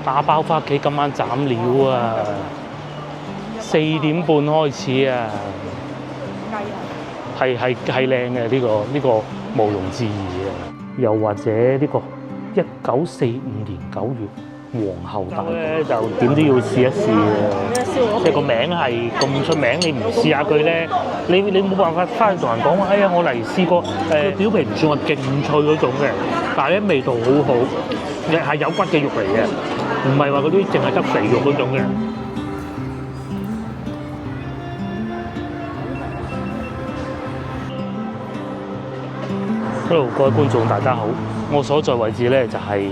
打包翻屋企，今晚斬料啊！4點半開始啊，係靚嘅呢個毋庸置疑嘅。又或者呢個1945年9月皇后大咧，就點都要試一試嘅。即係個名係咁出名，你唔試下佢咧，你冇辦法翻去同人講話。哎呀，我嚟試過表皮唔算話勁脆嗰種嘅，但係咧味道好好，係有骨嘅肉嚟嘅，唔係話嗰啲淨係得肥肉嗰種嘅。Hello， 各位觀眾大家好，我所在位置咧就係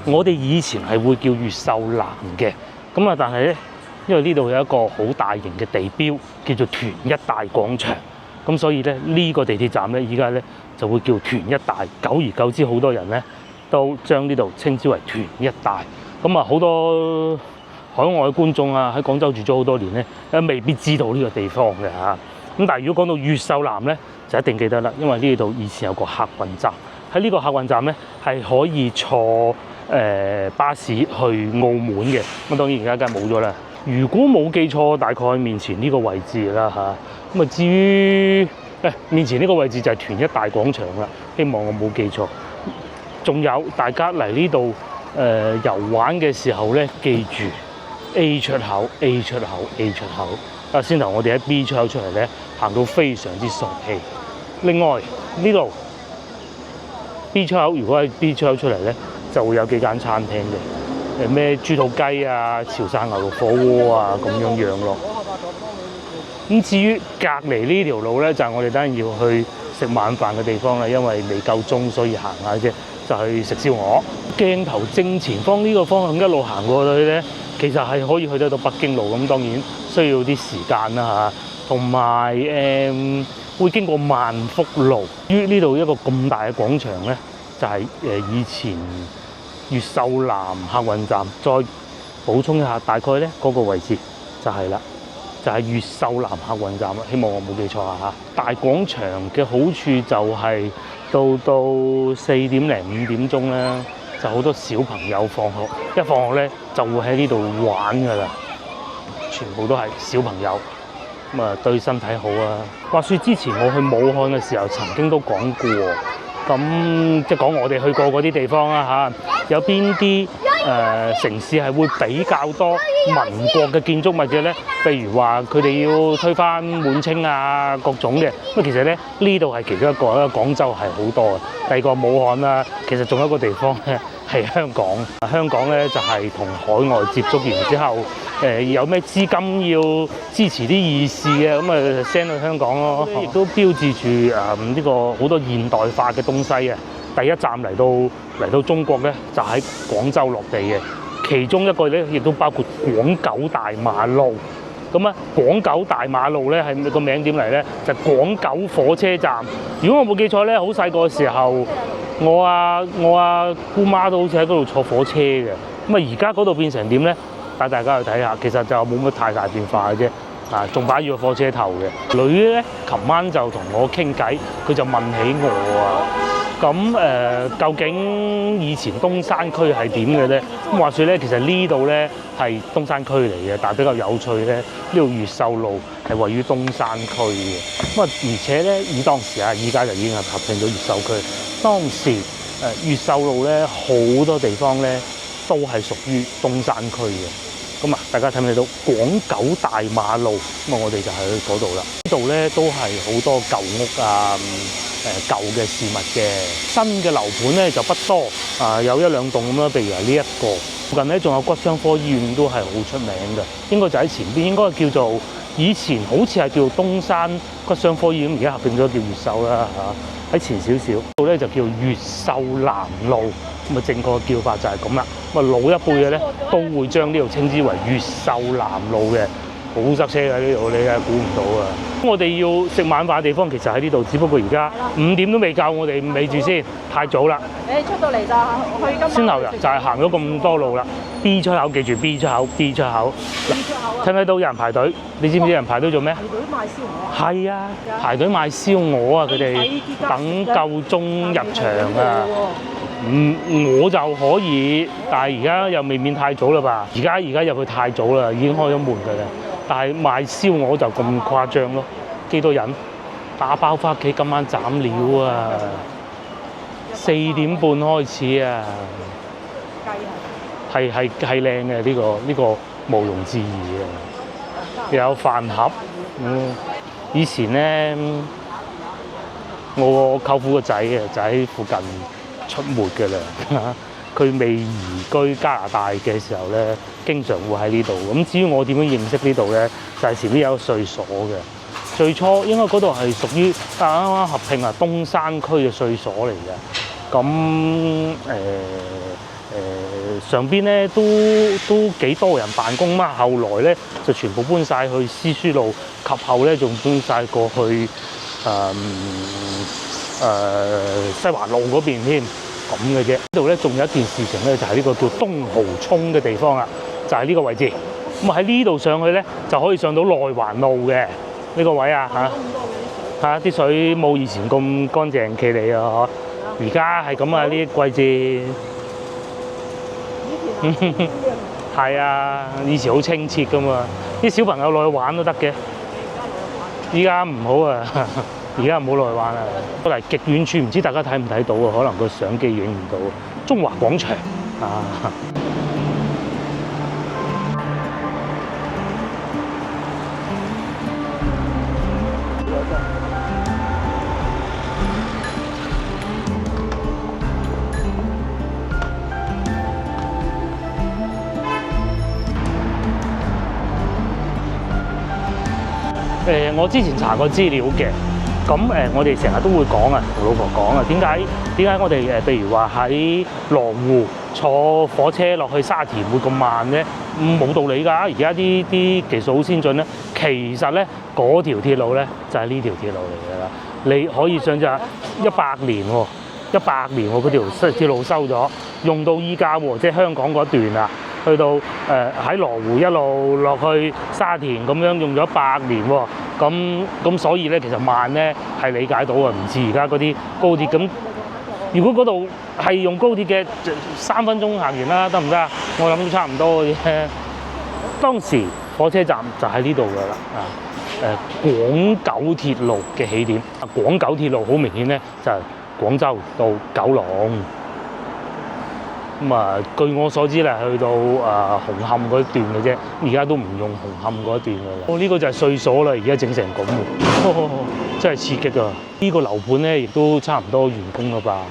我哋以前係會叫越秀南嘅，咁啊但係咧，因為呢度有一個好大型嘅地標叫做團一大廣場，咁所以咧呢個地鐵站咧依家咧就會叫團一大，久而久之好多人咧都將呢度稱之為團一大，咁啊好多海外嘅觀眾啊喺廣州住咗好多年咧，未必知道呢個地方嘅嚇，咁但係如果講到越秀南咧，就一定記得啦，因為呢度以前有個客運站，喺呢個客運站咧係可以坐巴士去澳門嘅。咁當然而家梗係冇咗啦。如果冇記錯，大概面前呢個位置啦嚇。咁啊至於面前呢個位置就係團一大廣場啦。希望我冇記錯。仲有大家嚟呢度遊玩嘅時候咧，記住 A 出口 A 出口 A 出口。啊，先頭我哋喺 B 出口出嚟咧，行到非常之熟氣。另外呢度 B 出口，如果喺 B 出口出嚟咧，就會有幾間餐廳嘅，咩豬肚雞啊、潮汕牛肉火鍋啊咁樣咯。咁至於隔離呢條路咧，就係我哋等陣要去食晚飯嘅地方啦，因為未夠鐘，所以行下啫，就去食燒鵝。鏡頭正前方呢個方向一路行過去咧，其實係可以去得到北京路，咁當然需要啲時間啦嚇，同埋會經過萬福路。於呢度一個咁大嘅廣場咧，就係以前越秀南客運站。再補充一下，大概咧嗰個位置就係啦，就係越秀南客運站啦。希望我冇記錯嚇。大廣場嘅好處就係到4點零5點鐘咧，就好多小朋友放學，一放學咧就會喺呢度玩㗎啦，全部都係小朋友。咁啊，對身體好啊！話說之前我去武漢嘅時候，曾經都講過，咁即係講我哋去過嗰啲地方啦嚇，有邊啲城市係會比較多民國嘅建築物嘅咧？譬如話佢哋要推翻滿清啊各種嘅，咁其實咧呢度係其中一個，因為廣州係好多嘅。第二個武漢啦，其實仲有一個地方咧係香港。香港咧就係同海外接觸完之後，有咩資金要支持啲義士嘅，咁啊 send 去香港咯。亦都標誌住呢個好多現代化嘅東西啊！第一站嚟到中國咧，就喺廣州落地嘅。其中一個咧，亦都包括廣九大馬路。咁啊，廣九大馬路咧係個名點嚟咧？就係廣九火車站。如果我冇記錯咧，好細個嘅時候，我阿姑媽都好似喺嗰度坐火車嘅。咁啊，而家嗰度變成點咧？帶大家去睇下，其實就冇乜太大變化嘅啫。啊，仲擺住個火車頭嘅。女咧，琴晚就同我傾偈，佢就問起我啊。咁究竟以前東山區係點嘅咧？咁話說咧，其實呢度咧係東山區嚟嘅，但係比較有趣咧，呢度越秀路係位於東山區嘅。咁啊，而且咧，以當時啊，依家就已經係合併咗越秀區。當時越秀路咧好多地方咧都係屬於東山區嘅。咁啊，大家睇唔睇到廣九大馬路？咁啊，我哋就係去嗰度啦。呢度咧都係好多舊屋啊。舊嘅事物嘅，新嘅樓盤咧就不多，有一兩棟咁啦。譬如係呢一個附近咧，仲有骨傷科醫院都係好出名嘅，應該就喺前邊，應該叫做以前好似係叫東山骨傷科醫院，而家合併咗叫越秀啦嚇。喺前少少度咧就叫越秀南路，咁啊正確嘅叫法就係咁啦。咁啊老一輩嘅咧都會將呢度稱之為越秀南路嘅。好塞車嘅呢度，你係估唔到啊！我哋要食晚飯嘅地方其實喺呢度，只不過而家5點都未夠，我哋未住先，太早啦。你出到嚟就去今先頭就係行咗咁多路啦。B 出口記住 B 出口 B 出口。睇唔睇到有人排隊？你知唔知有人排隊做咩？排隊買燒鵝。係啊，排隊買燒鵝啊！佢哋等夠鐘入場啊！我就可以，但係而家又未免太早啦吧？而家入去太早啦，已經開咗門㗎啦。但係賣燒鵝就咁誇張咯，幾多人打包翻屋企，今晚斬料啊！4點半開始啊，係靚嘅呢個毋庸置疑嘅。又有飯盒，以前咧我舅父個仔啊就喺附近出沒㗎啦。佢未移居加拿大嘅時候咧，經常會喺呢度。咁至於我點樣認識呢度咧，就係前邊有個稅所嘅。最初應該嗰度係屬於啱啱合併啊東山區嘅稅所嚟嘅。咁上邊咧都幾多人辦公嘛。後來咧就全部搬晒去絲書路，及後咧仲搬晒過去西環路嗰邊添。咁嘅啫，呢度咧仲有一件事情咧，就係呢個叫東蠔涌嘅地方啦，就係呢個位置。咁喺呢度上去咧，就可以上到內環路嘅呢個位啊嚇啲水冇以前咁乾淨企理啊嗬。而家係咁啊，呢啲季節。係啊，以前好清澈噶嘛，啲小朋友落去玩都得嘅。依家唔好啊。而家唔好落去玩啦！過嚟極遠處，唔知大家睇唔睇到啊？可能個相機影唔到。中華廣場啊！我之前查過資料嘅。咁我哋成日都會講啊，同老婆講啊，點解我哋譬如話喺羅湖坐火車落去沙田會咁慢咧？冇道理㗎！而家啲技術好先進咧，其實咧嗰條鐵路咧就係呢條鐵路嚟㗎啦。你可以想像100年喎，100年喎，嗰條鐵路收咗，用到依家喎，即係香港嗰段啊，去到喺羅湖一路落去沙田咁樣用咗100年喎。咁所以咧，其實慢咧係理解到啊，唔似而家嗰啲高鐵咁。如果嗰度係用高鐵嘅，3分鐘行完啦，得唔得啊？我諗都差唔多嘅啫。當時火車站就喺呢度㗎啦，廣九鐵路嘅起點。廣九鐵路好明顯咧，就係廣州到九龍。咁啊，據我所知咧，去到紅磡嗰段嘅啫，而家都唔用紅磡嗰段㗎啦。呢個就係稅所啦，而家整成咁喎，真係刺激啊！呢個樓盤咧，亦都差唔多完工啦吧？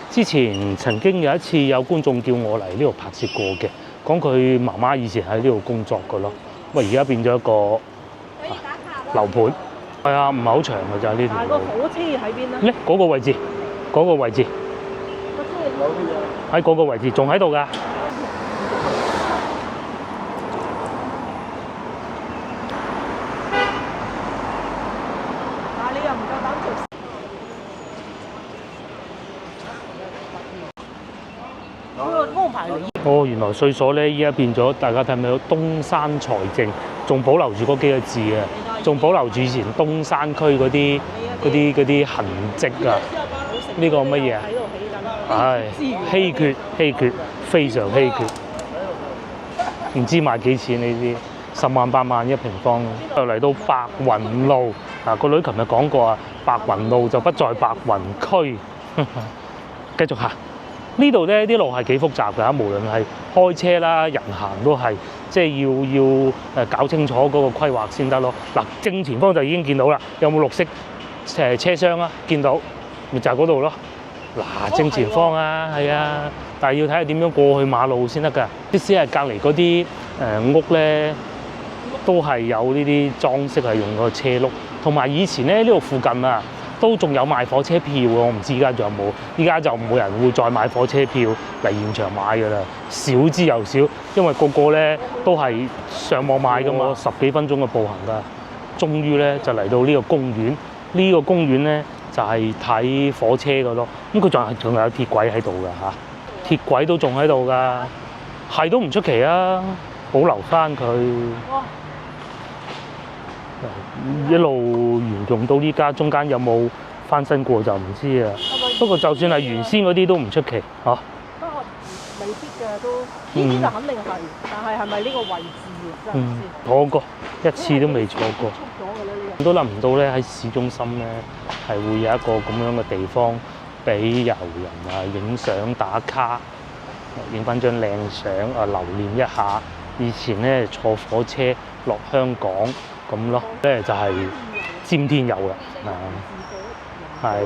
之前曾經有一次有觀眾叫我嚟呢度拍攝過嘅，講佢媽媽以前喺呢度工作㗎咯。咁而家變咗一個樓盤，係啊，唔係好長㗎咋呢條路。個火車喺邊咧？咧嗰個位置，嗰個位置。喺嗰個位置仲喺度㗎。但係你又唔夠膽做。安排哦，原來稅所咧依家變咗，大家睇唔睇到東山財政，仲保留住嗰幾個字啊，仲保留住以前東山區嗰啲痕跡啊。呢個乜嘢啊？唉，稀缺，非常稀缺。唔知賣幾錢呢啲，10萬8萬一平方。又嚟到白雲路，個女琴日講過啊，白雲路就不在白雲區。繼續行，呢度咧啲路係幾複雜㗎，無論係開車啦、人行都係，即係要搞清楚嗰個規劃先得咯。嗱，正前方就已經見到啦，有冇綠色車廂啊？見到，咪就係嗰度咯。嗱，正前方啊，係啊，但係要睇下點樣過去馬路先得㗎。即使係隔離嗰啲屋咧，都係有呢啲裝飾係用個車轆，同埋以前咧呢度附近啊，都仲有賣火車票喎。我唔知而家仲有冇，依家就冇人會再買火車票嚟現場買㗎啦，少之又少，因為個個咧都係上網買㗎嘛，10幾分鐘嘅步行㗎。終於咧就嚟到呢個公園，呢個公園咧就係睇火車嘅咯。咁佢仲有鐵軌喺度㗎嚇，鐵軌都仲喺度㗎，係都唔出奇啊，保留翻佢。一路沿用到呢家，中間有冇翻新過就唔知啊。不過就算係原先嗰啲都唔出奇嚇。不過未必嘅都，呢啲就肯定係，但係係咪呢個位置真係唔知。坐過一次都未坐過。出咗嘅咧呢都諗唔到咧，喺市中心咧係會有一個咁樣嘅地方，俾遊人啊影相打卡，影翻張靚相啊，留念一下以前咧坐火車落香港咁咯。咧就係尖天有啦，係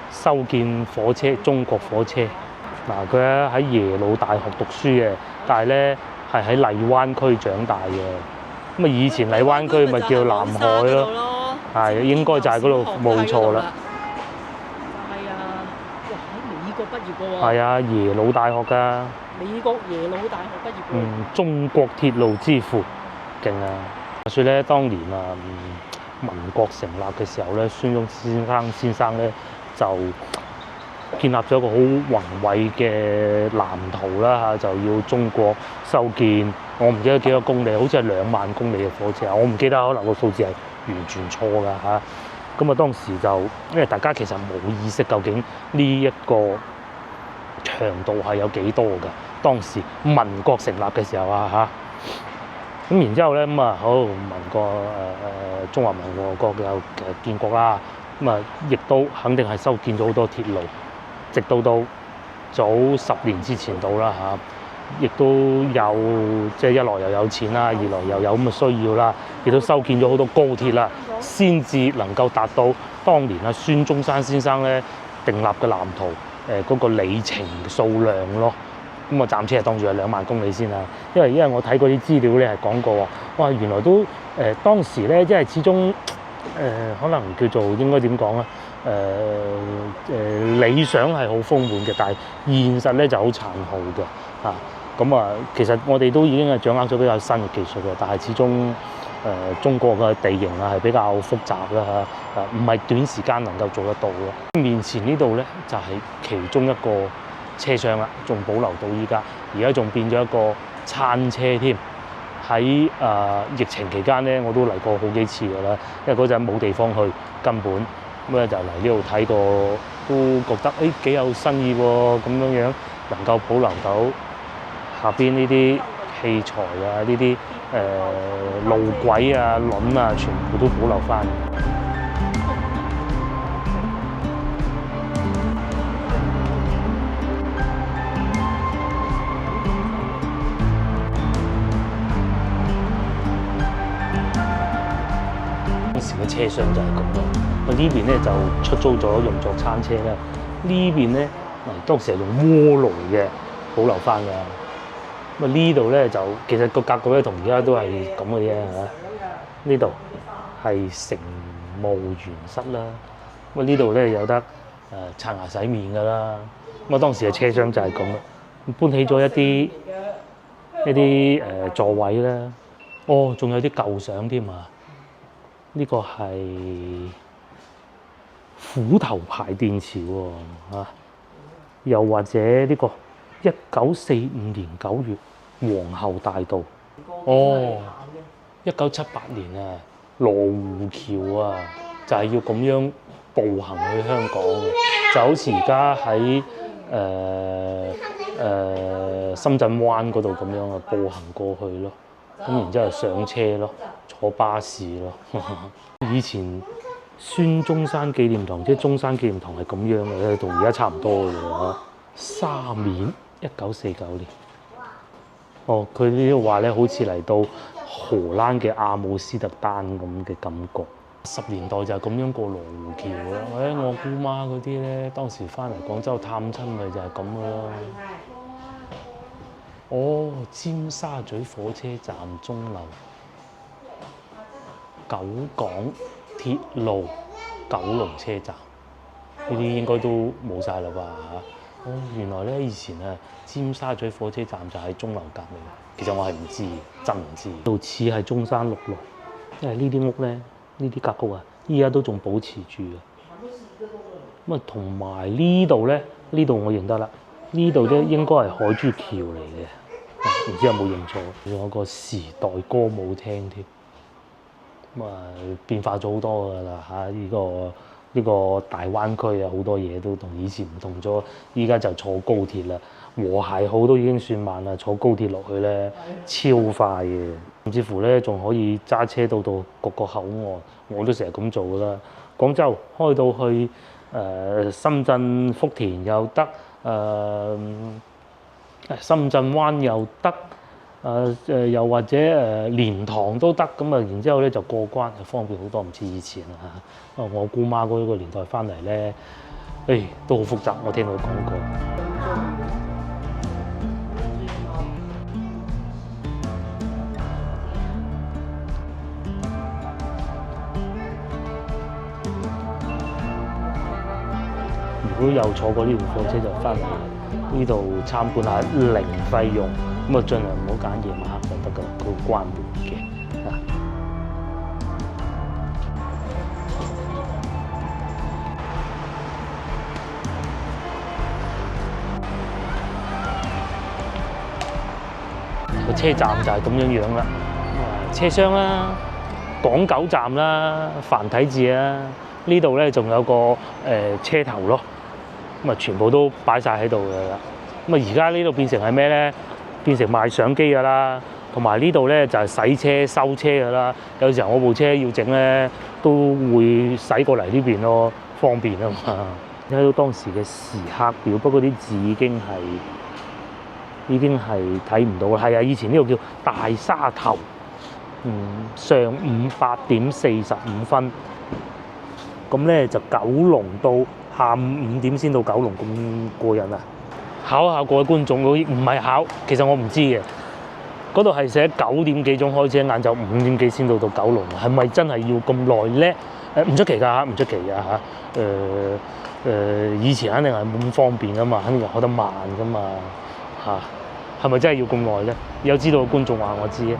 修建火車，中國火車。嗱，佢咧喺耶魯大學讀書嘅，但係咧係喺荔灣區長大嘅。咁啊，以前荔灣區咪叫南海咯，係應該就係嗰度冇錯啦。係啊，哇！喺美國畢業嘅喎。係啊，耶魯大學㗎。美國耶魯大學畢業喎。中國鐵路之父，勁啊！話説咧，當年啊，民國成立嘅時候咧，孫中山先生咧就建立咗一個好宏偉嘅藍圖啦嚇，就要中國修建，我唔記得幾多公里，好似係2萬公里嘅火車，我唔記得，可能個數字係完全錯㗎嚇。咁啊，當時就因為大家其實冇意識究竟呢一個長度係有幾多㗎。當時民國成立嘅時候啊嚇，咁然之後咧咁啊好，民國中華民國又建國啦，咁啊亦都肯定係修建咗好多鐵路。直到早10年之前到啦嚇，亦都有即係一來又有錢啦，二來又有咁嘅需要啦，亦都修建咗好多高鐵啦，先至能夠達到當年啊孫中山先生咧訂立嘅藍圖嗰個里程數量咯。咁啊暫且係當住係2萬公里先啦，因為我睇過啲資料咧係講過話，哇原來都當時咧，因為始終可能叫做應該點講咧？理想係好豐滿嘅，但係現實咧就好殘酷嘅嚇。咁啊，其實我哋都已經係掌握咗比較新嘅技術嘅，但係始終中國嘅地形啊係比較複雜啦嚇，唔係短時間能夠做得到嘅。面前呢度咧就係其中一個車廂啦，仲保留到依家，而家仲變咗一個餐車添。喺疫情期間咧，我都嚟過好幾次㗎啦，因為嗰陣冇地方去，根本。咁咧就嚟呢度睇過，都覺得幾有新意喎，咁樣能夠保留到下邊呢啲器材啊，呢啲路軌啊、輪啊，全部都保留翻。當時嘅車廂就係咁咯。呢邊咧就出租咗用作餐車啦，呢邊咧當時係用鍋爐嘅，保留翻㗎。咁啊呢度咧就其實個格局咧同而家都係咁嘅啫嚇。呢度係乘務員室啦，咁啊呢度咧有得刷牙洗面㗎啦。咁啊當時嘅車廂就係咁啦，搬起咗一啲座位啦。哦，仲有啲舊相添啊！呢個係虎頭牌電池喎嚇，又或者呢個1945年9月皇后大道。哦，1978年啊，羅湖橋啊，就係要咁樣步行去香港嘅，就好似而家喺深圳灣嗰度咁樣啊，步行過去咯。咁然之後上車咯，坐巴士咯。以前孫中山紀念堂，即係中山紀念堂係咁樣嘅，同而家差唔多嘅喎。沙面1949年。哦，佢呢度話咧，好似嚟到荷蘭嘅阿姆斯特丹咁嘅感覺。10年代就係咁樣過羅湖橋啦。我姑媽嗰啲咧，當時翻嚟廣州探親咪就係咁嘅咯。哦，尖沙咀火車站鐘樓，九廣鐵路九龍車站，呢啲應該都冇晒啦吧嚇？哦，原來咧以前啊，尖沙咀火車站就喺鐘樓隔離。其實我係唔知，真唔知。到似係中山6路，因為呢啲屋咧，呢啲格局啊，依家都仲保持住嘅。咁啊，同埋呢度咧，呢度我認得啦。呢度咧應該係海珠橋嚟嘅，唔知有冇認錯？仲有個時代歌舞廳添，咁啊變化咗好多㗎啦嚇！呢個呢個大灣區啊，好多嘢都同以前唔同咗。依家就坐高鐵啦，和諧號都已經算慢啦，坐高鐵落去咧超快嘅，甚至乎咧仲可以揸車到各個口岸，我都成日咁做噶啦。廣州開到去深圳福田又得，深圳灣又得。又或者蓮塘都得咁啊，然之後咧就過關就方便好多，唔似以前啦嚇。我姑媽嗰個年代翻嚟咧，都好複雜，我聽佢講過。如果有坐過呢條火車就翻嚟呢度參觀下，零費用。咁啊，盡量唔好揀夜晚黑就得㗎，佢會關門嘅。個車站就係咁樣樣啦。車廂啦，港九站啦，繁體字啦。呢度咧仲有個車頭咯。咁啊，全部都擺晒喺度㗎啦。咁啊，而家呢度變成係咩咧？變成賣相機㗎啦，同埋呢度咧就係洗車收車㗎啦。有時候我部車要整咧，都會駛過嚟呢邊咯，方便啊嘛。睇到當時嘅時刻表，不過啲字已經係睇唔到啦。係啊，以前呢度叫大沙頭，上午8:45，咁咧就九龍到下午5點先到九龍，咁過癮啊！考下各位觀眾，唔係考，其實我唔知嘅。嗰度係寫9點幾鐘開車，晏晝5點幾先到九龍，係咪真係要咁耐咧？唔出奇㗎嚇，唔出奇㗎嚇。以前肯定係冇咁方便㗎嘛，肯定係開得慢㗎嘛嚇。係咪真係要咁耐咧？有知道嘅觀眾話我知啊。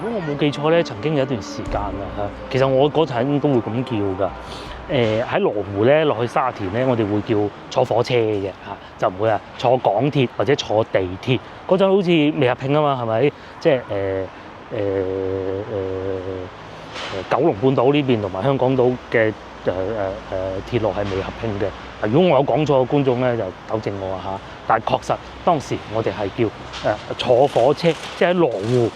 如果我冇記錯咧，曾經有一段時間啊嚇，其實我嗰陣都會咁叫㗎。喺羅湖咧落去沙田咧，我哋會叫坐火車嘅嚇，就唔會啊坐港鐵或者坐地鐵。嗰陣好似未合併啊嘛，係咪？即係九龍半島呢邊同埋香港島嘅鐵路係未合併嘅。如果我有講錯嘅觀眾咧，就糾正我啊嚇。但係確實當時我哋係叫坐火車，即係喺羅湖。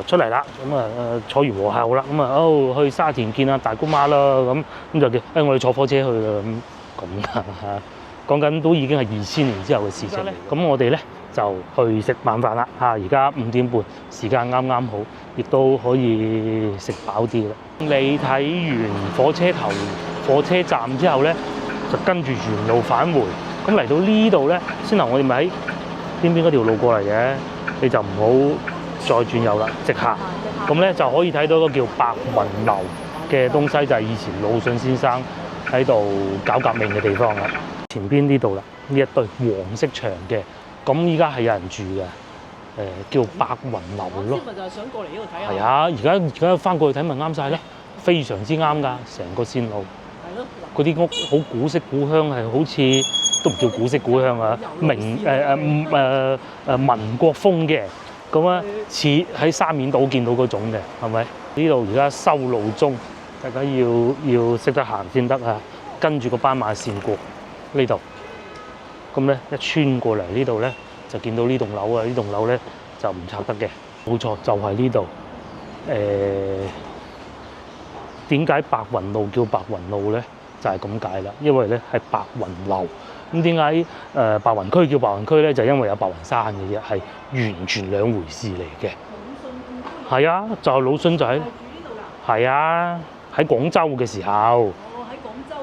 出嚟啦，咁坐完和諧號啦，咁去沙田見阿大姑媽啦，咁就叫我哋坐火車去啦，咁嚇。講緊都已經係2000年之後嘅事情。咁我哋咧就去食晚飯啦嚇，而家5點半，時間啱啱好，亦都可以食飽啲啦。你睇完火車頭、火車站之後咧，就跟住原路返回。咁嚟到呢度咧，先頭我哋咪喺邊嗰條路過嚟嘅，你就唔好再轉右啦，直行。咁咧就可以睇到個叫白雲樓嘅東西，就係以前魯迅先生喺度搞革命嘅地方啦。前邊呢度啦，呢一堆黃色牆嘅，咁依家係有人住嘅，叫白雲樓咯。我咪就係想過嚟呢度睇下。係啊，而家翻過去睇咪啱晒咧，非常之啱㗎，成個線路。係咯。嗰啲屋好古色古香，係好似都唔叫古色古香啊，民國風嘅。咁啊，似喺沙面島見到嗰種嘅，係咪？呢度而家修路中，大家要識得行先得啊！跟住個斑馬線過呢度，咁咧一穿過嚟呢度咧，就見到呢棟樓啊！呢棟樓咧就唔拆得嘅，冇錯，就係呢度。點解白雲路叫白雲路咧？就係咁解啦，因為咧係白雲樓。咁點解白雲區叫白雲區咧？就因為有白雲山嘅啫，係完全兩回事嚟嘅。係啊，就係魯迅就喺。係啊，喺廣州嘅時候。哦，喺廣州。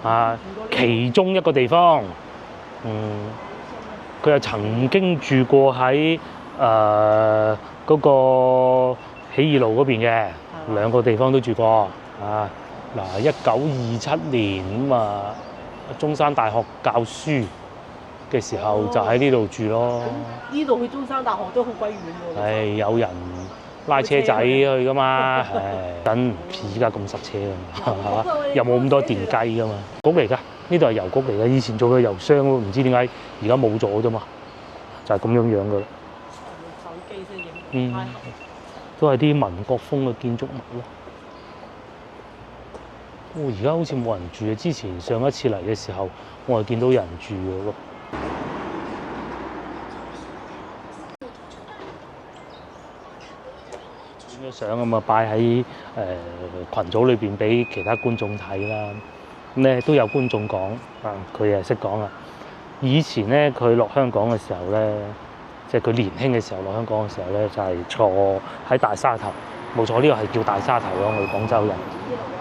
啊，其中一個地方。佢又曾經住過喺嗰個起義路嗰邊嘅，兩個地方都住過。啊，嗱，1927年咁啊。中山大學教書嘅時候就喺呢度住咯。呢度去中山大學都好鬼遠喎。拉車仔去噶嘛，等唔似而家咁塞車啊嘛，又冇咁多電雞噶嘛，局嚟㗎，呢度係郵局嚟㗎，以前做嘅郵箱咯，唔知點解而家冇咗啫嘛，就係咁樣樣㗎啦。手機先影，都係啲民國風嘅建築物咯。而家好似冇人住啊！之前上一次嚟嘅時候，我係見到有人住嘅喎。影咗相啊嘛，擺喺群組裏邊俾其他觀眾睇啦。咁咧都有觀眾講啊，佢係識講啊。以前咧佢落香港嘅時候咧，即係佢年輕嘅時候落香港嘅時候咧，就係坐喺大沙頭，冇錯，呢個係叫大沙頭咯，我哋廣州人。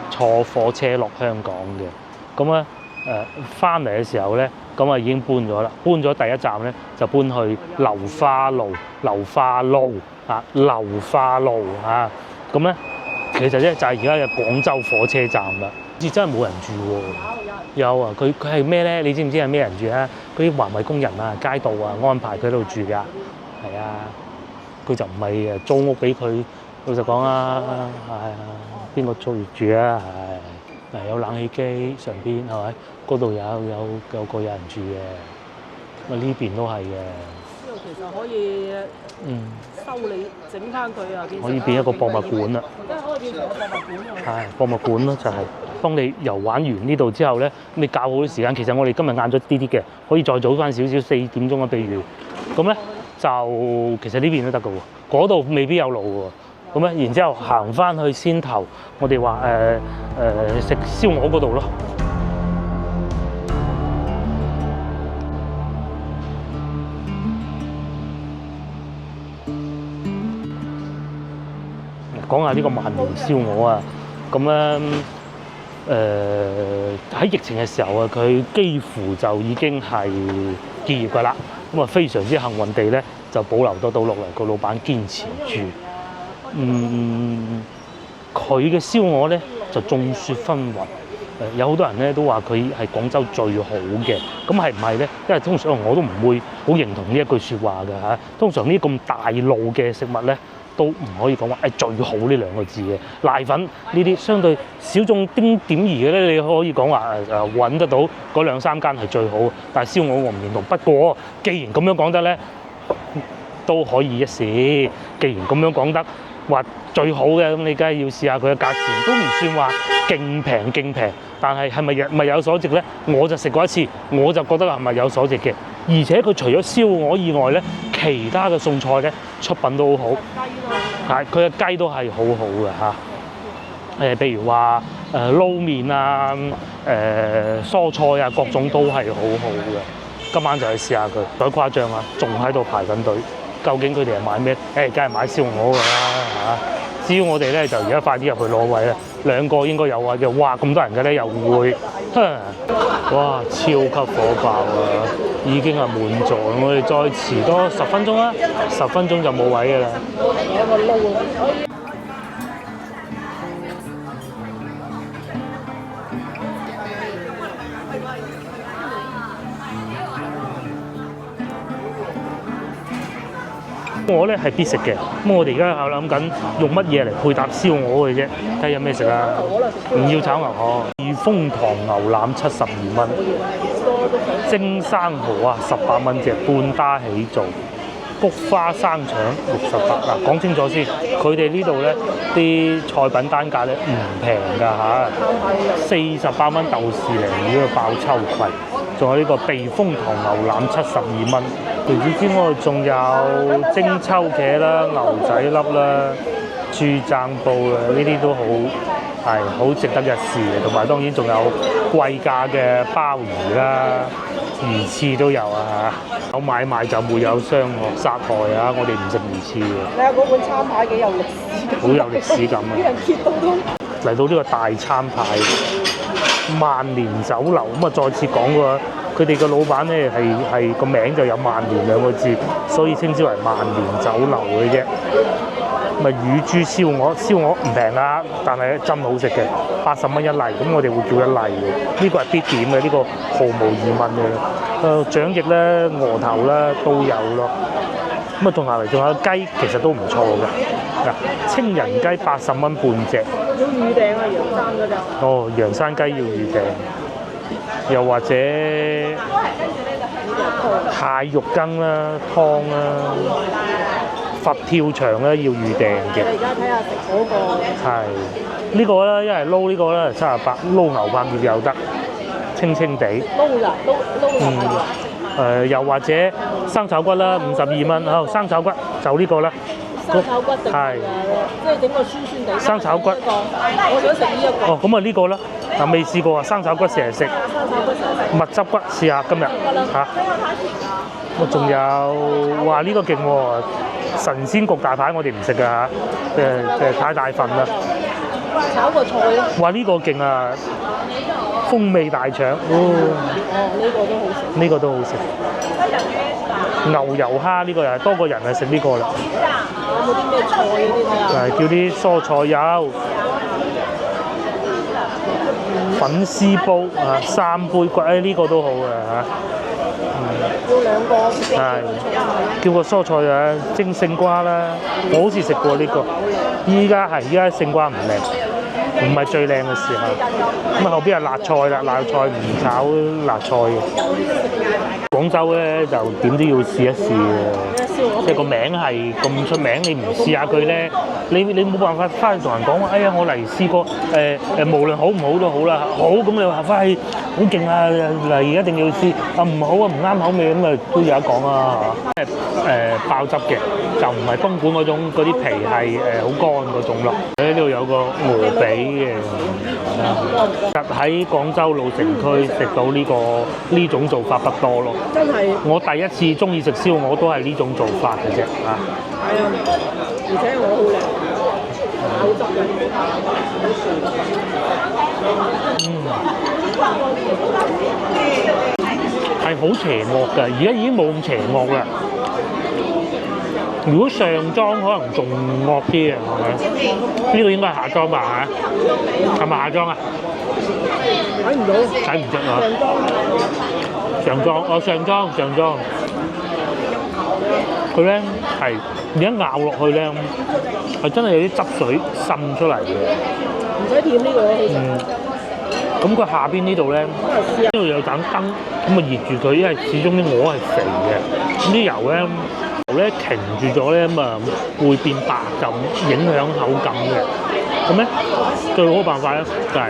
坐火車落香港嘅，咁咧翻嚟嘅時候咧，咁啊已經搬咗啦。搬咗第一站咧，就搬去流花路啊。咁咧其實咧就係而家嘅廣州火車站啦。好似真係冇人住喎。有啊，佢係咩咧？你知唔知係咩人住啊？嗰啲環衞工人啊、街道啊安排佢喺度住㗎。係啊，佢就唔係租屋俾佢。老實講啊，係啊。邊個租住啊？係嗱，有冷氣機上邊係咪？嗰度有個有人住嘅，咁呢邊都係嘅。呢度其實可以修理整翻佢啊，可以變一個博物館啦。即係可以變成個博物館啊。係博物館咯，就係當你遊玩完呢度之後咧，你較好啲時間。其實我哋今日晏咗啲嘅，可以再早翻少少4點鐘啊。譬如咁咧，就其實呢邊都得嘅喎，嗰度未必有路喎。咁咧，然之後行翻去先頭，我哋話食燒鵝嗰度咯。講下呢個萬年燒鵝啊，咁咧喺疫情嘅時候啊，佢幾乎就已經係結業㗎啦。咁啊，非常之幸運地咧，就保留得到落嚟，個老闆堅持住。佢嘅燒鵝咧就眾說紛紜，有好多人咧都話佢係廣州最好嘅，咁係唔係咧？因為通常我都唔會好認同呢一句説話嘅嚇。通常呢咁大路嘅食物咧，都唔可以講話最好呢兩個字嘅。瀨粉呢啲相對小眾丁點兒嘅咧，你可以講話揾得到嗰2、3間係最好，但係燒鵝我唔認同。不過既然咁樣講得咧，都可以一試。既然咁樣講得話最好嘅，咁你梗係要試下佢嘅價錢，都唔算話勁平，但係係咪有所值咧？我就食過一次，我就覺得係咪有所值嘅。而且佢除咗燒鵝以外咧，其他嘅餸菜咧出品都好好，係佢嘅雞都係好好嘅嚇。譬如話撈麵啊、蔬菜啊，各種都係好好嘅。今晚就去試下佢，再誇張啊，仲喺度排緊隊。究竟佢哋係買咩？梗係買燒鵝㗎啦嚇！只要我哋咧就而家快啲入去攞位啦，2個應該有位嘅。哇！咁多人嘅咧又會，哇！超級火爆啊！已經係滿座，我哋再遲多10分鐘啦，10分鐘就冇位㗎啦。有個撈我咧係必食嘅，咁我哋而家喺度諗緊用乜嘢嚟配搭燒鵝嘅啫，睇下有咩食啊？唔要炒牛河，御風塘牛腩72蚊，蒸生蠔啊18蚊隻，半打起做，菊花生腸68。嗱，講清楚先，佢哋呢度咧啲菜品單價咧唔平㗎嚇，48蚊豆豉鯪魚嘅爆秋葵，仲有呢個避風塘牛腩72蚊。除此之外，仲有蒸秋茄啦、牛仔粒啦、豬踭煲啦，呢啲都好值得一試嘅。同埋當然仲有貴價嘅鮑魚啦、魚翅都有啊嚇。有買賣就沒有傷害殺害啊！我哋唔食魚翅嘅。你睇嗰碗餐牌幾有歷史感，好有歷史感啊！啲人揭到都嚟到呢個大餐牌萬年酒樓，咁啊再次講過。佢哋個老闆咧係個名就有萬年2個字，所以稱之為萬年酒樓嘅啫。咪乳豬燒鵝唔平啦，但係真好食嘅，80蚊一例，咁我哋會叫一例嘅。呢個係必點嘅，呢個毫無疑問嘅。掌翼咧、鵝頭咧都有咯。咁啊，同埋仲有雞，其實都唔錯嘅。嗱，清人雞80蚊半隻。要預訂啊，楊生嗰隻。哦，洋山雞要預訂，又或者蟹肉羹啦、湯啦、佛跳牆啦要預訂嘅。你而家睇下食嗰個。係呢個咧，一係撈呢個咧78，撈牛柏葉又得，清清地。撈牛又或者生炒骨啦，52蚊，好生炒骨就呢個啦。生炒骨定係即係整個酸酸地。生炒骨我想食呢一個。哦，咁啊呢個啦，嗱未試過啊，生炒骨成日食，生炒骨蜜汁骨試下今日嚇。我仲有哇呢個勁喎，神仙焗大排我哋唔食㗎嚇，太大份啦。炒個菜咯。哇呢個勁啊，風味大腸，呢個都好食。呢個都好食。牛油蝦呢個又係多個人係食呢個啦。有冇啲咩菜嗰啲睇下？叫啲蔬菜有粉絲煲啊，3杯骨，呢個都好嘅嚇。要兩個。係叫個蔬菜啊，蒸勝瓜啦，我好似食過呢個。依家勝瓜唔靚，唔係最靚嘅時候。咁啊後邊係辣菜啦，辣菜唔炒辣菜嘅。廣州咧就點都要試一試嘅，即係個名係咁出名，你唔試下佢咧，你冇辦法翻去同人講話，哎呀我嚟試過無論好唔好都好啦，好咁你話翻去好勁啊，嚟一定要試啊，唔好啊唔啱口味咁啊都有得講啊嚇。爆汁嘅，就唔係東莞嗰種嗰啲皮係好乾嗰種咯。喺呢度有個鵝髀嘅，喺廣州老城區食到呢種做法不多咯。真係。我第一次中意食燒鵝都係呢種做法嘅啫嚇。係啊，而且我好靚，好汁嘅。係好邪惡㗎，而家已經冇咁邪惡啦。如果上裝可能仲惡啲啊，係咪？呢個應該係下裝吧嚇？係咪下裝啊？睇唔到。睇唔出啊！上裝。佢咧係而家咬落去咧，係真係有啲汁水滲出嚟嘅。唔使掂呢個其實。咁佢下邊呢度咧，呢度有盞燈，咁啊熱住佢，因為始終啲鵝係肥嘅，咁啲油咧停住咗咧，咁啊會變白，就影響口感嘅。咁咧最好嘅辦法咧就係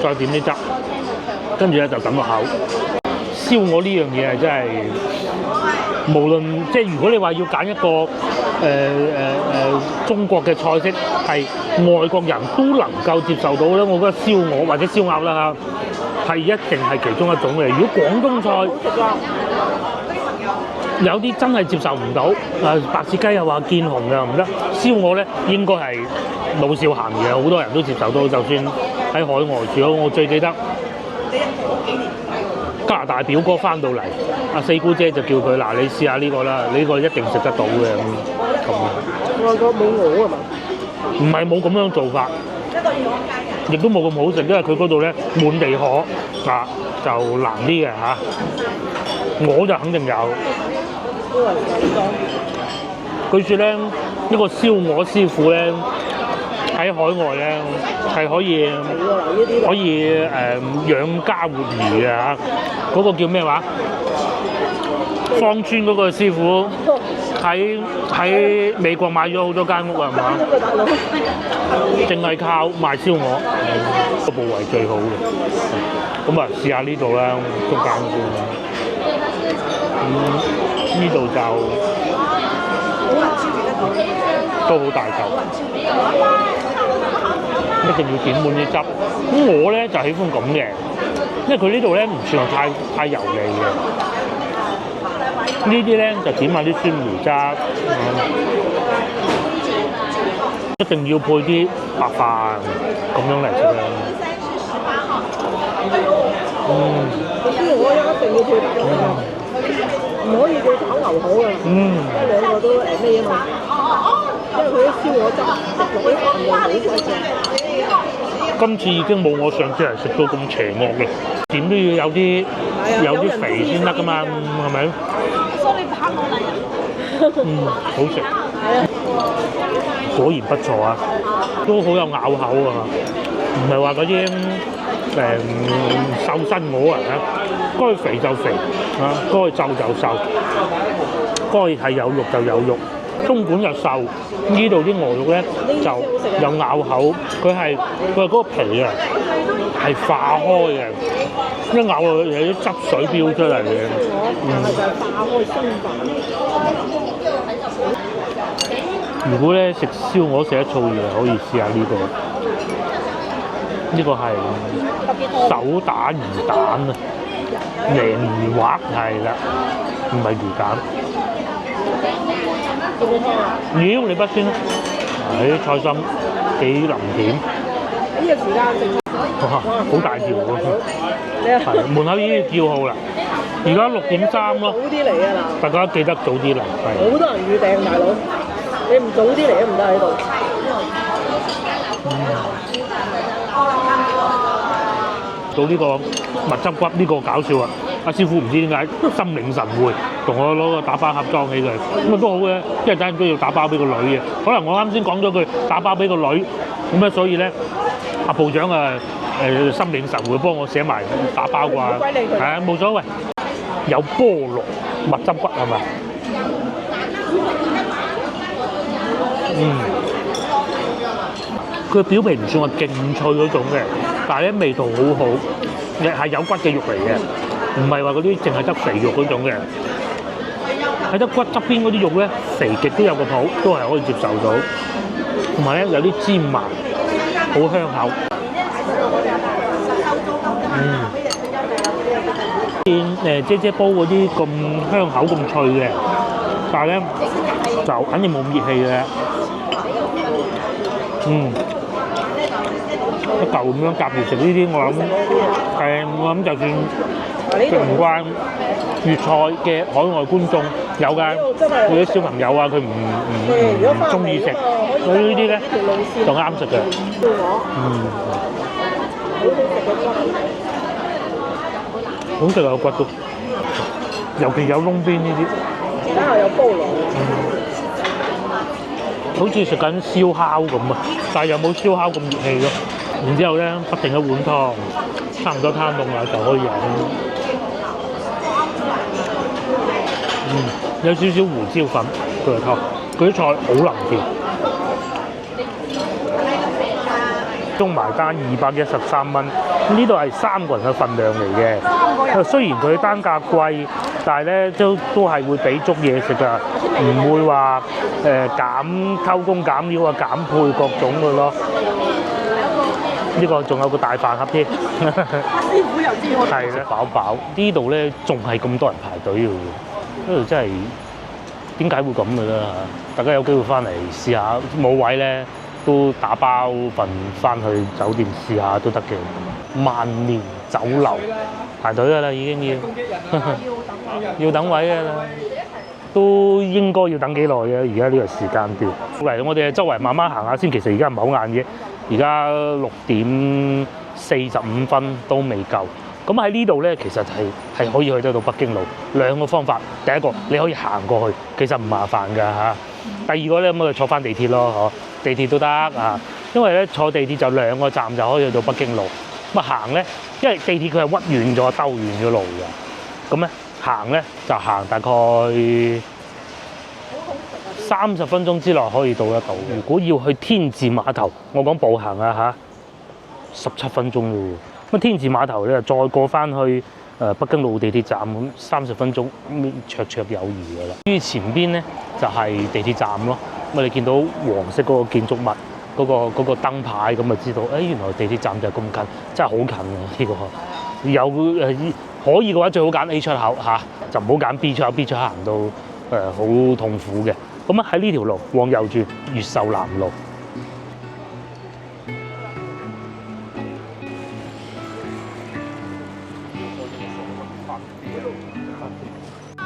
再點啲汁，跟住咧就抌落口。燒鵝呢樣嘢係真係，無論即係如果你話要揀一個中國嘅菜式係外國人都能夠接受到咧，我覺得燒鵝或者燒鴨啦嚇，係一定係其中一種嘅。如果廣東菜，有啲真係接受唔到，白切雞又話見紅嘅唔得，燒鵝咧應該係老少咸宜嘅，好多人都接受到。就算喺海外住，我最記得加拿大表哥翻到嚟，阿四姑姐就叫佢嗱，你試下呢個啦，呢個一定食得到嘅咁。外國冇鵝啊嘛？唔係冇咁樣做法，亦都冇咁好食，因為佢嗰度咧滿地可啊，就難啲嘅嚇。鵝就肯定有。據說咧，呢個燒鵝師傅咧喺海外咧係可以養家活兒嘅嚇。嗰個叫咩話？芳村嗰個師傅喺美國買咗好多間屋啊，係嘛？淨係靠賣燒鵝，個部位最好嘅。咁啊，試下呢度啦，中間先。呢度就都好大嚿，一定要點滿啲汁。咁我咧就喜歡咁嘅，因為佢呢度咧唔算係太油膩嘅。呢啲咧就點下啲酸梅汁，一定要配啲白飯咁樣嚟食嘅。燒鵝一定要配白飯。唔可以叫炒牛河啊！即係兩個都咩啊嘛，因為佢啲燒鵝汁食落啲飯味好鬼正。今次已經冇我上次嚟食到咁邪惡嘅，點都要有啲肥先得㗎嘛，係咪？所以你拍我嚟。好食。果然不錯啊，都好有咬口啊，唔係話嗰啲瘦身鵝啊，該肥就肥啊，該瘦就瘦，該係有肉就有肉，中管就瘦。呢度啲鵝肉咧就有咬口，佢嗰個皮啊係化開嘅，一咬落去有啲汁水飆出嚟嘅。就係化開生飯。如果咧食燒鵝食得燥熱，可以試下呢個。呢個係手打魚蛋啊，鯪魚滑係啦，唔係魚蛋。妖你筆先啦，啲菜心幾腍甜。呢個時間食哇，好大條喎！係門口已經叫號啦，而家6:03咯。早啲嚟啊嗱！大家記得早啲嚟，係。好多人預訂大佬，你唔早啲嚟都唔得喺度。到呢個蜜汁骨呢個搞笑啊！阿師傅唔知點解心領神會，同我攞個打包盒裝起佢，咁啊都好嘅，因為等陣都要打包俾個女嘅。可能我啱先講咗句打包俾個女，咁咧所以咧阿部長啊心領神會幫我寫埋打包啩，係啊冇所謂。有菠蘿蜜汁骨係咪？佢表皮唔算話勁脆嗰種嘅，但係咧味道好好，係有骨嘅肉嚟嘅，唔係話嗰啲淨係得肥肉嗰種嘅。喺得骨側邊嗰啲肉咧，肥極都有個泡，都係可以接受到。同埋咧有啲芝麻，好香口。見姐姐煲嗰啲咁香口咁脆嘅，但係咧就肯定冇咁熱氣嘅。一嚿咁樣夾住食呢啲，我諗就算食唔慣粵菜嘅海外觀眾有㗎，佢啲小朋友啊，佢唔中意食，佢呢啲咧就啱食嘅。好食啊個骨都，尤其有窿邊呢啲。而家有菠蘿。好似食緊燒烤咁啊，但係又冇燒烤咁熱氣咯。然之後咧，不停一碗湯，差唔多攤凍啦就可以飲。有少少胡椒粉佢個湯，佢啲菜好腍甜。中埋單213蚊，呢度係3個人嘅份量嚟嘅。雖然佢單價貴，但係咧都係會俾足嘢食㗎，唔會話偷工減料啊、減配各種嘅咯。呢個仲有個大飯盒添。師傅又知我係啦，飽飽。呢度咧仲係咁多人排隊嘅喎，呢度真係點解會咁嘅咧？大家有機會翻嚟試下，冇位咧都打包份翻去酒店試下都得嘅。萬年酒樓排隊㗎啦，已經要等位㗎啦，都應該要等幾耐嘅。而家呢個時間段，嚟我哋周圍慢慢行下先。其實而家唔係好晏嘅，而家6:45都未夠。咁喺呢度咧，其實係可以去得到北京路。兩個方法，第一個你可以行過去，其實唔麻煩㗎嚇。第二個咧咁就坐翻地鐵咯，地鐵都得啊。因為咧坐地鐵就2個站就可以去到北京路。咁啊行咧，因為地鐵佢係屈遠咗、兜遠咗路㗎。咁咧行咧就行大概30分鐘之內可以到得到。如果要去天字碼頭，我講步行啊嚇，17分鐘咯喎。咁天字碼頭咧再過翻去北京路地鐵站咁30分鐘綽綽有餘㗎啦。於前邊咧就係地鐵站咯。咁你見到黃色嗰個建築物嗰個燈牌咁就知道，原來地鐵站就係咁近，真係好近啊！呢個有可以嘅話最好揀 A 出口嚇，就唔好揀 B 出口。B 出口行到好痛苦嘅。咁喺呢條路往右轉，越秀南路。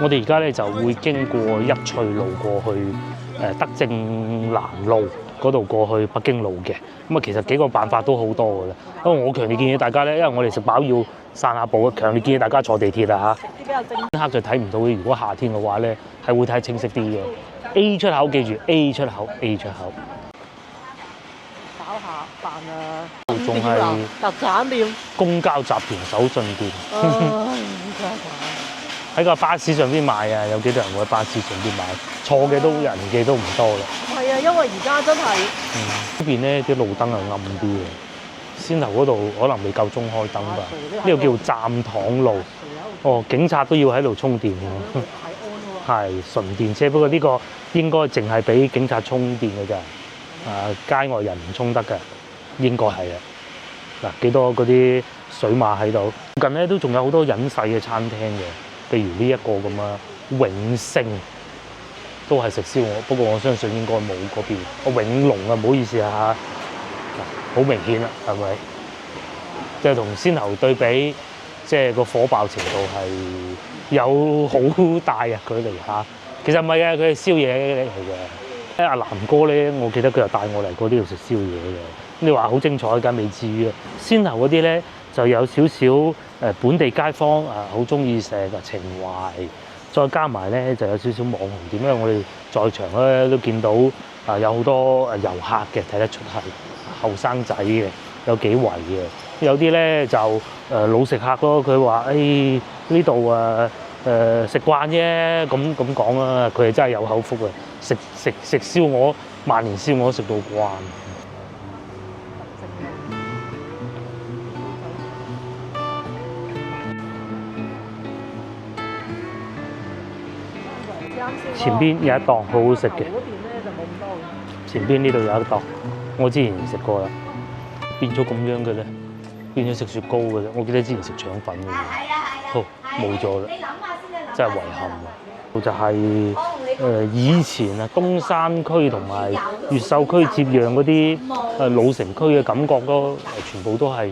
我哋而家咧就會經過一翠路過去德政南路嗰度過去北京路嘅。咁啊，其實幾個辦法都好多㗎啦。不過我強烈建議大家咧，因為我哋食飽要散下步，強烈建議大家坐地鐵啦嚇。比較正。天黑就睇唔到，如果夏天嘅話咧，係會睇清晰啲嘅。A 出口記住 A 出口 A 出口。炒下飯啊！仲係特產店。公交集團手信店。真係喺個巴士上邊買啊，有幾多人會喺巴士上邊買？坐嘅都人嘅都唔多啦。係啊，因為而家真係呢邊咧啲路燈係暗啲嘅，先頭嗰度可能未夠鐘開燈吧。呢個叫站塘路。哦，警察都要喺度充電㗎。係純電車，不過呢個應該淨係俾警察充電嘅咋。街外人唔充得㗎，應該係啊。嗱，幾多嗰啲水馬喺度？近咧都仲有好多隱世嘅餐廳嘅，譬如呢一個咁啊，永盛都係食燒鵝，不過我相信應該冇嗰邊。永隆啊，唔好意思啊，好明顯啦，係咪？即係同先頭對比，即係個火爆程度係有好大啊距離嚇。其實唔係嘅，佢係宵夜嚟嘅。阿南哥咧，我記得佢又帶我嚟過呢度食宵夜嘅。你話好精彩，梗係未至於啊。先頭嗰啲咧就有少少本地街坊好中意食嘅情懷，再加埋咧就有少少網紅店，因為我哋在場咧都見到有好多遊客嘅，睇得出係後生仔嘅，有幾圍嘅。有啲咧就老食客咯，佢話誒呢度食慣啫，咁講啦，佢係真係有口福嘅，食燒鵝，萬年燒鵝食到慣。前邊有一檔好好食嘅，前邊呢度有一檔，我之前食過啦，變咗咁樣嘅咧，變咗食雪糕嘅啫。我記得之前食腸粉嘅，好冇咗啦，真係遺憾啊！就係以前啊，東山區同埋越秀區接壤嗰啲老城區嘅感覺咯，全部都係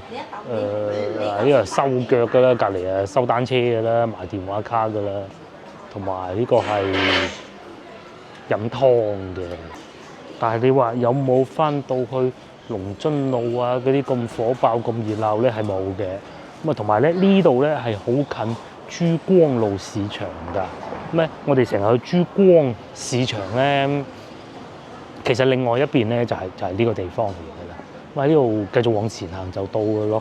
呢個收腳㗎啦，隔離收單車㗎啦，賣電話卡㗎啦。同埋呢個係飲湯嘅，但係你話有冇翻到去龍津路啊嗰啲咁火爆咁熱鬧咧？係冇嘅。咁啊，同埋咧呢度咧係好近珠光路市場㗎。咩？我哋成日去珠光市場咧，其實另外一邊咧就係呢個地方嚟㗎啦。咁喺呢度繼續往前行就到㗎咯。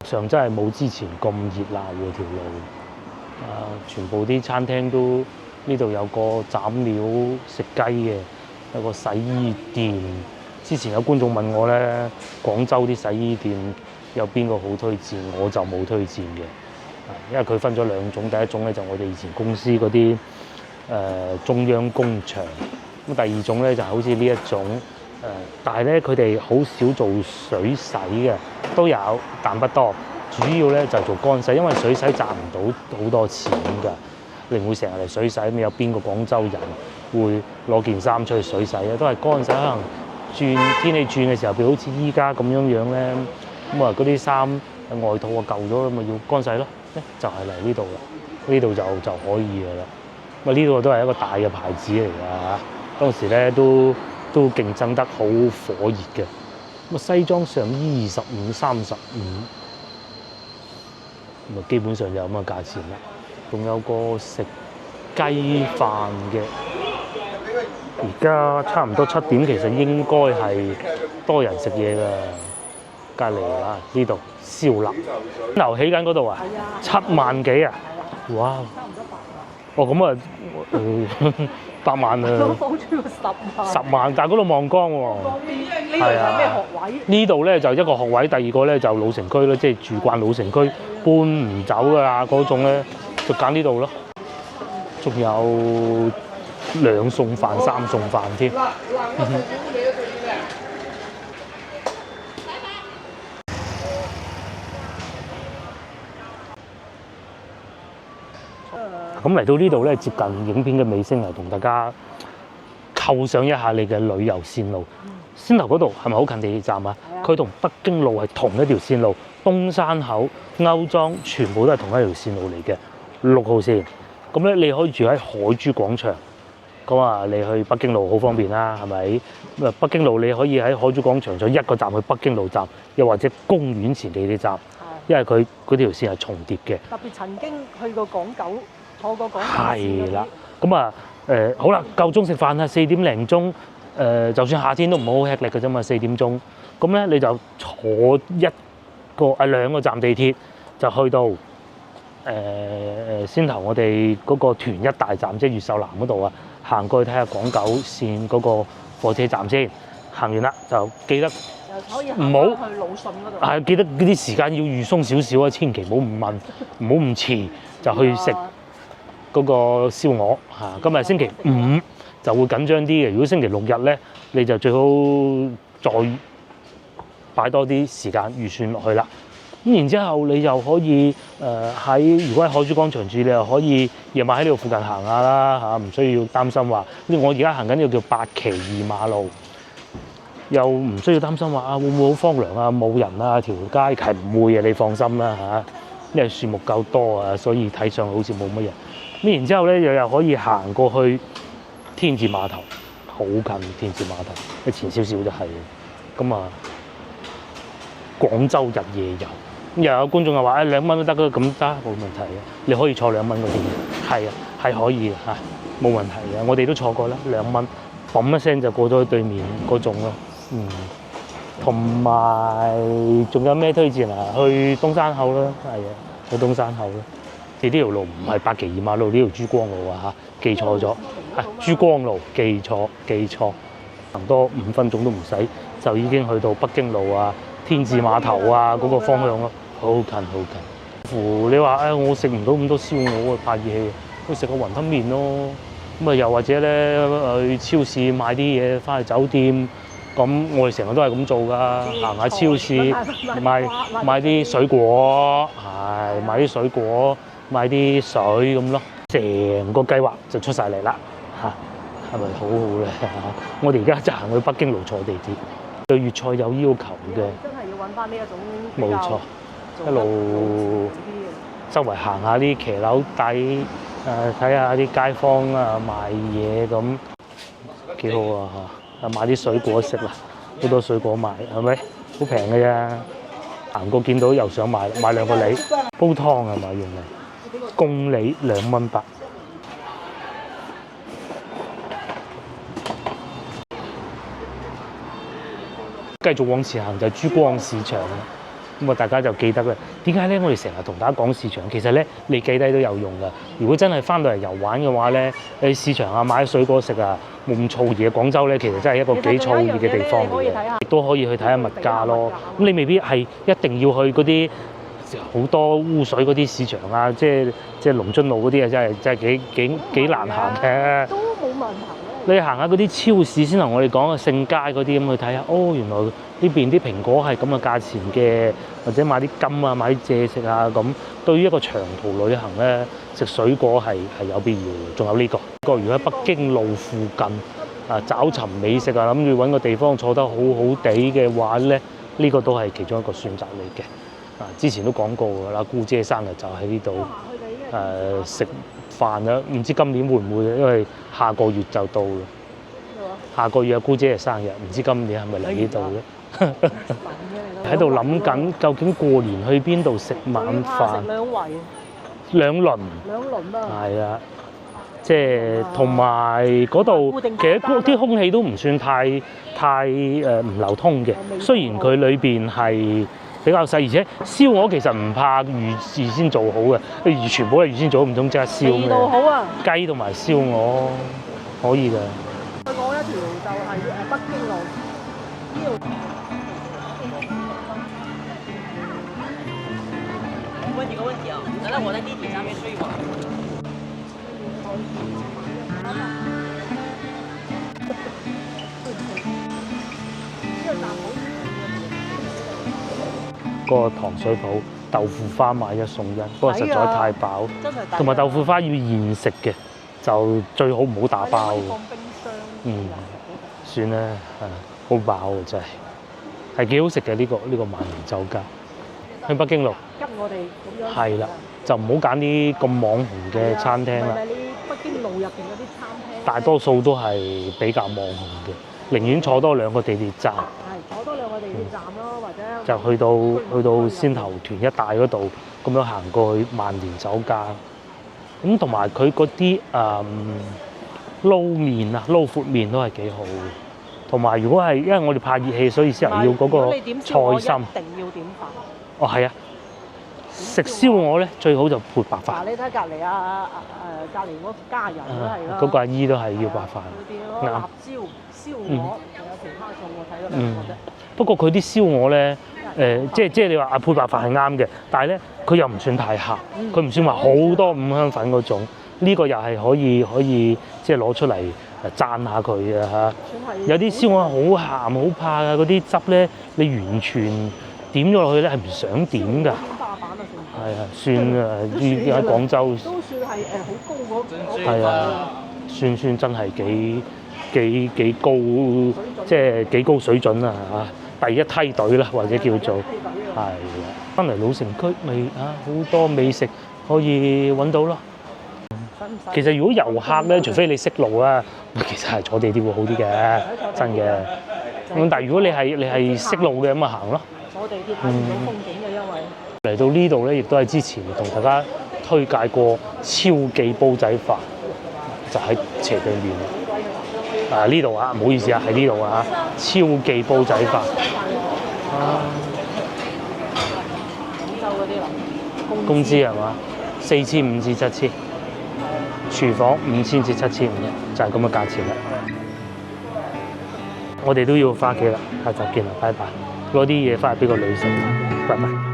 上真係冇之前咁熱鬧喎條路。全部啲餐廳都呢度有個斬料食雞嘅，有個洗衣店。之前有觀眾問我咧，廣州啲洗衣店有邊個好推薦，我就冇推薦嘅。因為佢分咗兩種，第一種咧就我哋以前公司嗰啲中央工場，咁第二種咧就好似呢一種但係咧佢哋好少做水洗嘅，都有但不多。主要咧就做乾洗，因為水洗賺唔到好多錢㗎，你唔會成日嚟水洗。咁有邊個廣州人會攞件衫出去水洗咧？都係乾洗，可能天氣轉嘅時候，譬如好似依家咁樣樣咧，咁啊嗰啲衫外套啊舊咗，咁咪要乾洗咯。就係嚟呢度啦，呢度就可以㗎啦。咁啊呢度都係一個大嘅牌子嚟㗎，當時咧都競爭得好火熱嘅。咁啊西裝上衣25、35。咁啊，基本上就咁嘅價錢啦。仲有個食雞飯嘅，而家差唔多7點，其實應該係多人食嘢㗎。隔離啊，呢度燒臘樓起緊嗰度啊，7萬幾啊！哇！哦咁啊，8萬啊！10萬，但係嗰度望江喎。係啊。咩學位？呢度咧就一個學位，第二個咧就老城區咯，即係住慣老城區。搬唔走㗎啦，嗰種咧就揀呢度咯。仲有2餸飯、3餸飯添。咁嚟到呢度咧，接近影片嘅尾聲，嚟同大家構想一下你嘅旅遊線路。先頭嗰度係咪好近地鐵站啊？佢同北京路係同一條線路，東山口、歐莊全部都係同一條線路嚟嘅。6號線、咁咧你可以住喺海珠廣場。咁啊，你去北京路好方便啦，係咪？咁啊，北京路你可以喺海珠廣場再一個站去北京路站，又或者公園前地鐵站，因為佢嗰條線係重疊嘅。特別曾經去過港九，坐過港九係啦，咁啊好啦，夠鐘食飯啦，4點零鐘就算夏天都唔好吃力嘅啫嘛，4點鐘。咁咧你就坐兩個站地鐵就去到先頭我哋嗰個屯一大站，即係越秀南嗰度啊。行過去睇下港九線嗰個火車站先，行完啦就記得唔好去魯迅嗰度。係記得嗰啲時間要預鬆少少啊，千祈唔好唔問，唔好咁遲就去食嗰個燒鵝嚇。今日星期五就會緊張啲嘅，如果星期六日咧，你就最好再擺多啲時間預算落去啦。咁然之後，你又可以如果喺海珠廣場住，你又可以夜晚喺呢度附近行下啦嚇，唔需要擔心話。我而家行緊呢個叫八旗二馬路，又唔需要擔心話會唔會好荒涼啊、冇人啊、條街係唔會嘅，你放心啦嚇。因為樹木夠多啊，所以睇上去好似冇乜人。咁然之後咧，又可以行過去天字碼頭，好近天字碼頭，你前少少就係。咁啊，廣州日夜遊。又有觀眾又話2蚊都得㗎，咁得冇問題嘅，你可以坐2蚊嗰啲，係啊，係可以嘅嚇，冇問題嘅。我哋都坐過啦，2蚊，嘣一聲就過咗去對面嗰種咯，同埋仲有咩推薦啊？去東山口啦，係啊，去東山口啦。你呢條路唔係八旗二馬路，呢條珠江路啊嚇，記錯咗，係珠江路，記錯，行多5分鐘都唔使，就已經去到北京路啊、天字碼頭啊嗰個方向咯。好近好近，你話我食唔到咁多燒鵝啊，怕熱氣，去食個雲吞麵咯。咁啊，又或者咧去超市買啲嘢翻去酒店。咁我哋成日都係咁做㗎，行下超市買啲水果，係買啲水果，買啲水咁咯。成個計劃就出晒嚟啦嚇，係咪好好咧？我哋而家就行去北京路坐地鐵，對粵菜有要求嘅，真係要揾翻呢一種冇錯。一路周圍行下啲騎樓底，睇下啲街坊啊賣嘢咁，幾好啊嚇！買啲水果食啦，好多水果賣，係咪？好平嘅啫，行過見到又想買2個梨，煲湯係咪用嚟？公梨2蚊8。繼續往前行就係珠江市場啦。咁啊，大家就記得啦。點解咧？我哋成日同大家講市場，其實咧你記低都有用㗎。如果真係翻到嚟遊玩嘅話咧，去市場啊買水果食啊，冇咁燥熱嘅廣州咧，其實真係一個幾燥熱嘅地方嚟嘅。亦都可以去睇下物價咯。咁你未必係一定要去嗰啲好多污水嗰啲市場啊，即係龍津路嗰啲啊，真係幾難行嘅。都冇問題。你行下嗰啲超市先同我哋講嘅聖街嗰啲咁去睇下，原來呢邊啲蘋果係咁嘅價錢嘅，或者買啲柑啊、買啲蔗食啊咁。對於一個長途旅行咧，食水果係有必要嘅。仲有呢個，如果喺北京路附近找尋美食啊，諗住揾個地方坐得好好地嘅話咧，呢個都係其中一個選擇嚟嘅。之前都講過㗎啦，姑姐生日就喺呢度食飯啦，唔知今年會唔會？因為下個月就到啦。下個月阿姑姐嘅生日，唔知今年係咪嚟呢度咧？喺度諗緊，究竟過年去邊度食晚飯？食2圍。2輪。2輪啊！係啊，即係同埋嗰度，其實啲空氣都唔算太唔流通嘅。雖然佢裏邊係比較細，而且燒鵝其實唔怕預先做好嘅，全部都係預先做好，唔通即刻燒咩？味道好啊！雞同埋燒鵝可以嘅。去過一條就係北京路，呢度。問你個問題啊，難道我在地鐵上面睡嗎？個糖水鋪豆腐花買1送1，不過實在太飽，同埋豆腐花要現食嘅，就最好唔好打包嘅。放冰箱。算啦，好飽啊真係，係幾好食嘅呢個萬年酒家。去北京路跟我哋咁樣。係啦，就唔好揀啲咁網紅嘅餐廳啦。係咪你北京路入邊嗰啲餐廳？大多數都係比較網紅嘅，寧願坐多2個地鐵站。係坐多2個地鐵站咯，或者就去到先頭團一帶嗰度，咁樣行過去萬年酒家。咁同埋佢嗰啲撈麵啊、撈闊麵都係幾好嘅。同埋如果係因為我哋怕熱氣，所以先要嗰個菜心。一定要點飯。哦，係啊，食燒鵝咧最好就配白飯。嗱，你睇隔離隔離嗰家人都係啦。嗰個阿姨都係要白飯。嗰啲辣椒、燒鵝，仲有其他餸我睇咗2個啫。不過佢啲燒鵝咧，即係你話配白飯係啱嘅，但係咧佢又唔算太鹹，佢唔算話好多五香粉嗰種。呢個又係可以即係攞出嚟讚下佢啊嚇！有啲燒鵝好鹹好怕㗎，嗰啲汁咧你完全點咗落去咧係唔想點㗎。係啊，算啊，喺廣州都算係好高嗰。係啊，算真係幾高，即係幾高水準啊嚇！第一梯隊啦，或者叫做係啦。翻嚟老城區咪好多美食可以揾到咯。其實如果遊客咧，除非你識路啊，其實係坐地鐵會好啲嘅，真嘅。咁但係如果你係識路嘅咁咪行咯。坐地鐵睇唔到風景嘅，因為嚟到呢度咧，亦都係之前同大家推介過超記煲仔飯，就喺斜對面。呢度啊，唔好意思啊，喺呢度啊，超記煲仔飯。廣州嗰啲啦，工資係嘛？4500至7000，廚房5000至7500，就係咁嘅價錢啦。我哋都要翻屋企啦，下集見啦，拜拜。攞啲嘢翻去俾個女食，拜拜。